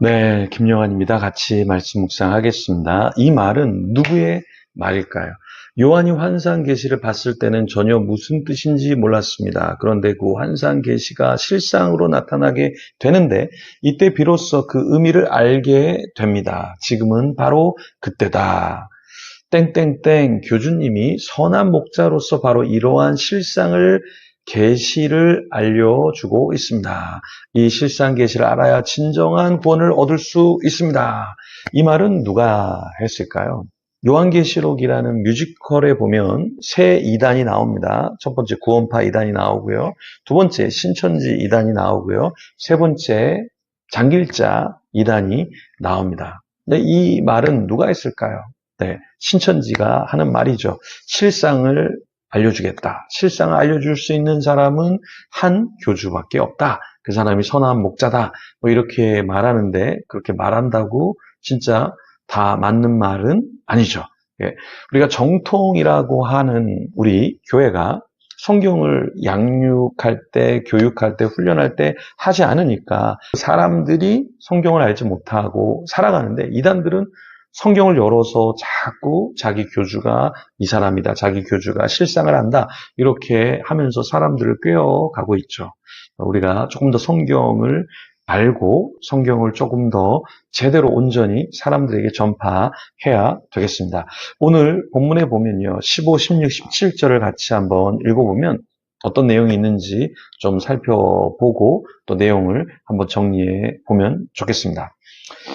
네, 김영환입니다. 같이 말씀 묵상하겠습니다. 이 말은 누구의 말일까요? 요한이 환상 계시를 봤을 때는 전혀 무슨 뜻인지 몰랐습니다. 그런데 그 환상 계시가 실상으로 나타나게 되는데 이때 비로소 그 의미를 알게 됩니다. 지금은 바로 그때다. 땡땡땡 교주님이 선한 목자로서 바로 이러한 실상을 계시를 알려주고 있습니다. 이 실상 계시를 알아야 진정한 구원을 얻을 수 있습니다. 이 말은 누가 했을까요? 요한계시록이라는 뮤지컬에 보면 세 이단이 나옵니다. 첫 번째 구원파 이단이 나오고요. 두 번째 신천지 이단이 나오고요. 세 번째 장길자 이단이 나옵니다. 이 말은 누가 했을까요? 네, 신천지가 하는 말이죠. 실상을 알려주겠다. 실상을 알려줄 수 있는 사람은 한 교주밖에 없다. 그 사람이 선한 목자다. 뭐 이렇게 말하는데 그렇게 말한다고 진짜 다 맞는 말은 아니죠. 예, 우리가 정통이라고 하는 우리 교회가 성경을 양육할 때, 교육할 때, 훈련할 때 하지 않으니까 사람들이 성경을 알지 못하고 살아가는데 이단들은 성경을 열어서 자꾸 자기 교주가 이 사람이다. 자기 교주가 실상을 안다. 이렇게 하면서 사람들을 꿰어가고 있죠. 우리가 조금 더 성경을 알고 성경을 조금 더 제대로 온전히 사람들에게 전파해야 되겠습니다. 오늘 본문에 보면요. 15, 16, 17절을 같이 한번 읽어보면 어떤 내용이 있는지 좀 살펴보고 또 내용을 한번 정리해 보면 좋겠습니다.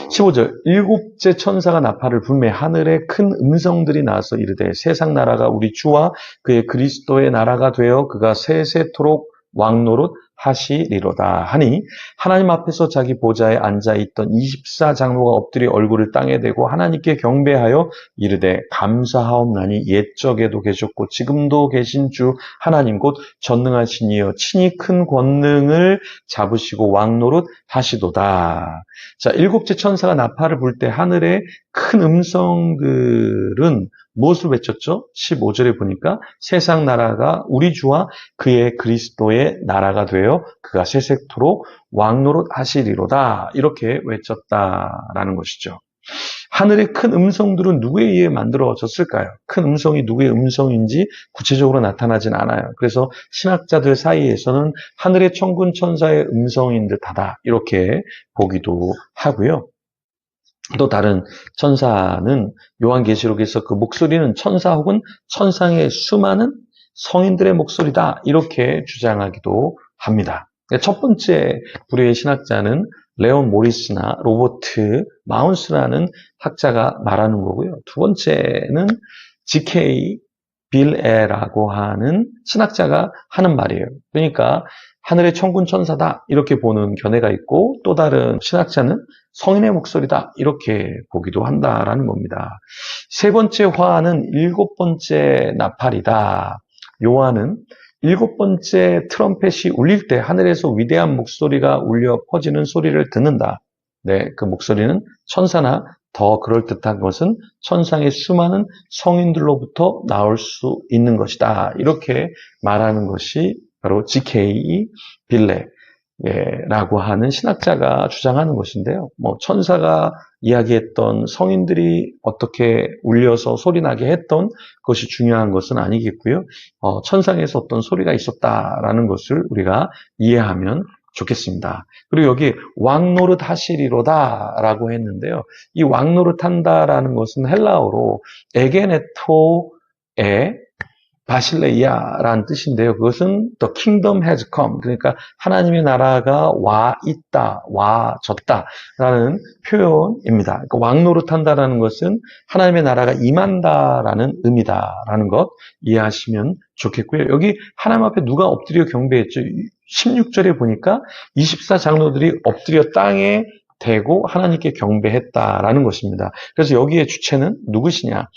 15절 일곱째 천사가 나팔을 불매 하늘에 큰 음성들이 나서 이르되 세상 나라가 우리 주와 그의 그리스도의 나라가 되어 그가 세세토록 왕노릇 하시리로다 하니 하나님 앞에서 자기 보좌에 앉아있던 24장로가 엎드려 얼굴을 땅에 대고 하나님께 경배하여 이르되 감사하옵나니 옛적에도 계셨고 지금도 계신 주 하나님 곧 전능하신 이여 친히 큰 권능을 잡으시고 왕노릇 하시도다. 자, 일곱째 천사가 나팔을 불 때 하늘에 큰 음성들은 무엇을 외쳤죠? 15절에 보니까 세상 나라가 우리 주와 그의 그리스도의 나라가 되어 그가 세세토록 왕노릇 하시리로다. 이렇게 외쳤다라는 것이죠. 하늘의 큰 음성들은 누구에 의해 만들어졌을까요? 큰 음성이 누구의 음성인지 구체적으로 나타나진 않아요. 그래서 신학자들 사이에서는 하늘의 천군 천사의 음성인 듯하다. 이렇게 보기도 하고요. 또 다른 천사는 요한계시록에서 그 목소리는 천사 혹은 천상의 수많은 성인들의 목소리다 이렇게 주장하기도 합니다. 첫 번째 부류의 신학자는 레온 모리스나 로버트 마운스라는 학자가 말하는 거고요. 두 번째는 G.K. 빌에라고 하는 신학자가 하는 말이에요. 그러니까 하늘의 천군 천사다 이렇게 보는 견해가 있고 또 다른 신학자는 성인의 목소리다 이렇게 보기도 한다라는 겁니다. 세 번째 화는 일곱 번째 나팔이다. 요한은 일곱 번째 트럼펫이 울릴 때 하늘에서 위대한 목소리가 울려 퍼지는 소리를 듣는다. 네, 그 목소리는 천사나 더 그럴듯한 것은 천상의 수많은 성인들로부터 나올 수 있는 것이다. 이렇게 말하는 것이 바로 G.K. 빌레라고 하는 신학자가 주장하는 것인데요. 천사가 이야기했던 성인들이 어떻게 울려서 소리나게 했던 것이 중요한 것은 아니겠고요. 천상에서 어떤 소리가 있었다라는 것을 우리가 이해하면 좋겠습니다. 그리고 여기 왕노릇 하시리로다라고 했는데요. 이 왕노릇 한다라는 것은 헬라어로 에게네토의 바실레이아라는 뜻인데요. 그것은 the kingdom has come. 그러니까 하나님의 나라가 와 있다, 와졌다라는 표현입니다. 그러니까 왕노릇한다라는 것은 하나님의 나라가 임한다라는 의미다라는 것 이해하시면 좋겠고요. 여기 하나님 앞에 누가 엎드려 경배했죠? 16절에 보니까 24장로들이 엎드려 땅에 대고 하나님께 경배했다라는 것입니다. 그래서 여기에 주체는 누구시냐?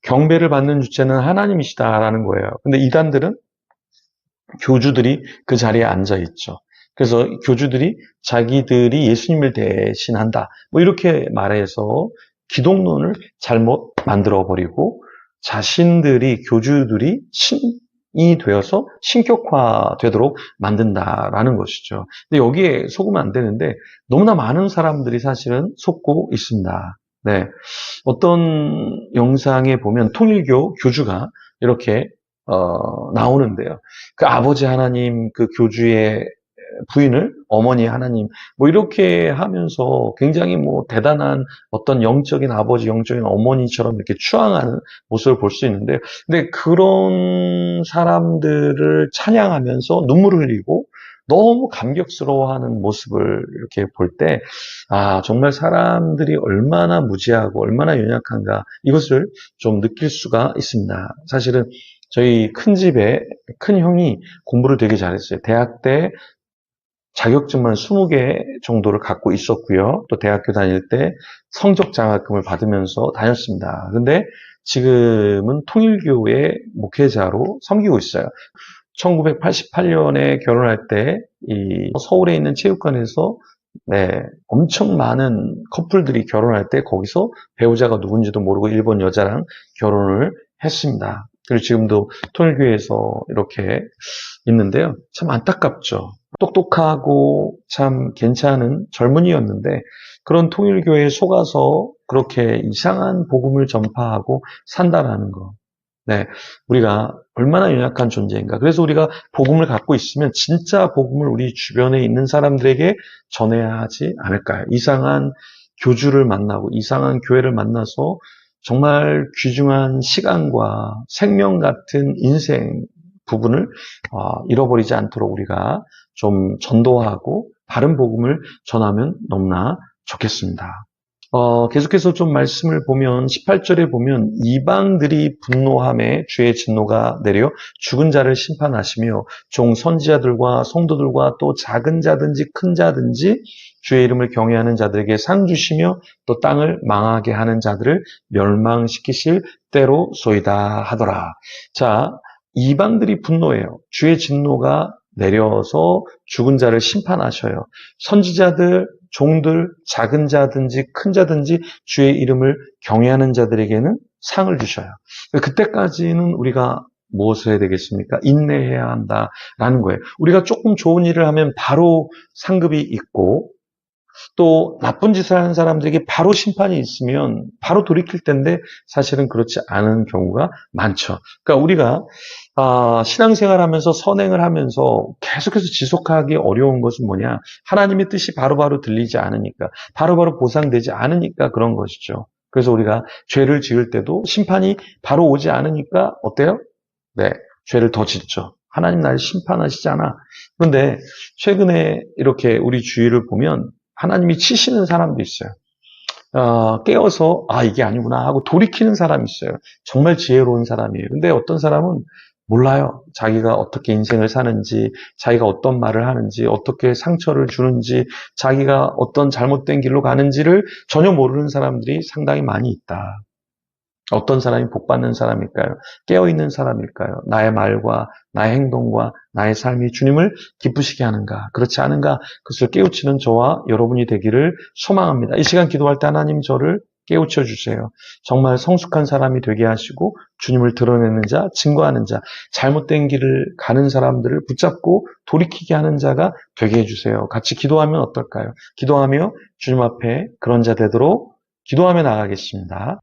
경배를 받는 주체는 하나님이시다라는 거예요. 근데 이단들은 교주들이 그 자리에 앉아 있죠. 그래서 교주들이 자기들이 예수님을 대신한다. 이렇게 말해서 기독론을 잘못 만들어 버리고 자신들이 교주들이 되어서 신격화되도록 만든다라는 것이죠. 근데 여기에 속으면 안 되는데 너무나 많은 사람들이 사실은 속고 있습니다. 네. 어떤 영상에 보면 통일교 교주가 이렇게 나오는데요. 그 아버지 하나님, 그 교주의 부인을 어머니 하나님, 뭐 이렇게 하면서 굉장히 뭐 대단한 어떤 영적인 아버지, 영적인 어머니처럼 이렇게 추앙하는 모습을 볼 수 있는데, 근데 그런 사람들을 찬양하면서 눈물을 흘리고 너무 감격스러워하는 모습을 이렇게 볼 때, 아, 정말 사람들이 얼마나 무지하고 얼마나 연약한가, 이것을 좀 느낄 수가 있습니다. 사실은 저희 큰 집에 큰 형이 공부를 되게 잘했어요. 대학 때 자격증만 20개 정도를 갖고 있었고요. 또 대학교 다닐 때 성적 장학금을 받으면서 다녔습니다. 근데 지금은 통일교의 목회자로 섬기고 있어요. 1988년에 결혼할 때 이 서울에 있는 체육관에서 네, 엄청 많은 커플들이 결혼할 때 거기서 배우자가 누군지도 모르고 일본 여자랑 결혼을 했습니다. 그리고 지금도 통일교에서 이렇게 있는데요. 참 안타깝죠. 똑똑하고 참 괜찮은 젊은이였는데 그런 통일교에 속아서 그렇게 이상한 복음을 전파하고 산다라는 거. 네, 우리가 얼마나 연약한 존재인가. 그래서 우리가 복음을 갖고 있으면 진짜 복음을 우리 주변에 있는 사람들에게 전해야 하지 않을까요? 이상한 교주를 만나고 이상한 교회를 만나서 정말 귀중한 시간과 생명 같은 인생 부분을 잃어버리지 않도록 우리가 좀 전도하고 바른 복음을 전하면 너무나 좋겠습니다. 계속해서 좀 말씀을 보면 18절에 보면 이방들이 분노함에 주의 진노가 내려 죽은 자를 심판하시며 종 선지자들과 성도들과 또 작은 자든지 큰 자든지 주의 이름을 경외하는 자들에게 상 주시며 또 땅을 망하게 하는 자들을 멸망시키실 때로소이다 하더라. 자, 이방들이 분노해요. 주의 진노가 내려서 죽은 자를 심판하셔요. 선지자들, 종들, 작은 자든지 큰 자든지 주의 이름을 경외하는 자들에게는 상을 주셔요. 그때까지는 우리가 무엇을 해야 되겠습니까? 인내해야 한다라는 거예요. 우리가 조금 좋은 일을 하면 바로 상급이 있고 또 나쁜 짓을 하는 사람들에게 바로 심판이 있으면 바로 돌이킬 텐데 사실은 그렇지 않은 경우가 많죠. 그러니까 우리가 신앙생활하면서 선행을 하면서 계속해서 지속하기 어려운 것은 뭐냐? 하나님의 뜻이 바로바로 들리지 않으니까, 바로바로 보상되지 않으니까 그런 것이죠. 그래서 우리가 죄를 지을 때도 심판이 바로 오지 않으니까 어때요? 네, 죄를 더 짓죠. 하나님 날 심판하시잖아. 그런데 최근에 이렇게 우리 주위를 보면 하나님이 치시는 사람도 있어요. 깨어서 이게 아니구나 하고 돌이키는 사람이 있어요. 정말 지혜로운 사람이에요. 근데 어떤 사람은 몰라요. 자기가 어떻게 인생을 사는지, 자기가 어떤 말을 하는지, 어떻게 상처를 주는지, 자기가 어떤 잘못된 길로 가는지를 전혀 모르는 사람들이 상당히 많이 있다. 어떤 사람이 복받는 사람일까요? 깨어있는 사람일까요? 나의 말과 나의 행동과 나의 삶이 주님을 기쁘시게 하는가? 그렇지 않은가? 그것을 깨우치는 저와 여러분이 되기를 소망합니다. 이 시간 기도할 때 하나님 저를 깨우쳐 주세요. 정말 성숙한 사람이 되게 하시고 주님을 드러내는 자, 증거하는 자, 잘못된 길을 가는 사람들을 붙잡고 돌이키게 하는 자가 되게 해주세요. 같이 기도하면 어떨까요? 기도하며 주님 앞에 그런 자 되도록 기도하며 나가겠습니다.